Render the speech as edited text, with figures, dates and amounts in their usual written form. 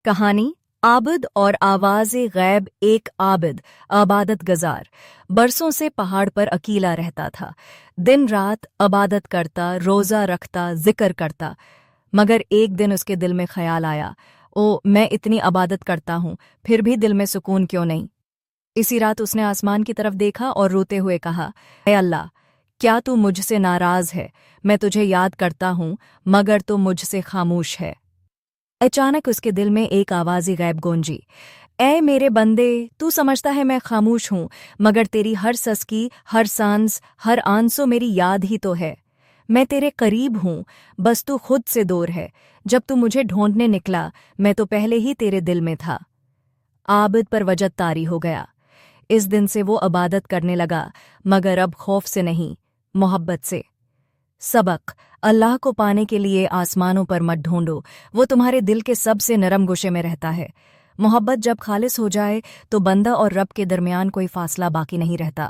کہانی عابد اور آواز غیب۔ ایک عابد عبادت گزار برسوں سے پہاڑ پر اکیلا رہتا تھا۔ دن رات عبادت کرتا، روزہ رکھتا، ذکر کرتا، مگر ایک دن اس کے دل میں خیال آیا، میں اتنی عبادت کرتا ہوں، پھر بھی دل میں سکون کیوں نہیں؟ اسی رات اس نے آسمان کی طرف دیکھا اور روتے ہوئے کہا، اے اللہ، کیا تو مجھ سے ناراض ہے؟ میں تجھے یاد کرتا ہوں مگر تو مجھ سے خاموش ہے۔ اچانک اس کے دل میں ایک آواز غیب گونجی، اے میرے بندے، تو سمجھتا ہے میں خاموش ہوں، مگر تیری ہر سسکی، ہر سانس، ہر آنسو میری یاد ہی تو ہے۔ میں تیرے قریب ہوں، بس تو خود سے دور ہے۔ جب تو مجھے ڈھونڈنے نکلا، میں تو پہلے ہی تیرے دل میں تھا۔ عابد پر وجد طاری ہو گیا۔ اس دن سے وہ عبادت کرنے لگا، مگر اب خوف سے نہیں، محبت سے۔ سبق: اللہ کو پانے کے لیے آسمانوں پر مت ڈھونڈو، وہ تمہارے دل کے سب سے نرم گوشے میں رہتا ہے۔ محبت جب خالص ہو جائے تو بندہ اور رب کے درمیان کوئی فاصلہ باقی نہیں رہتا۔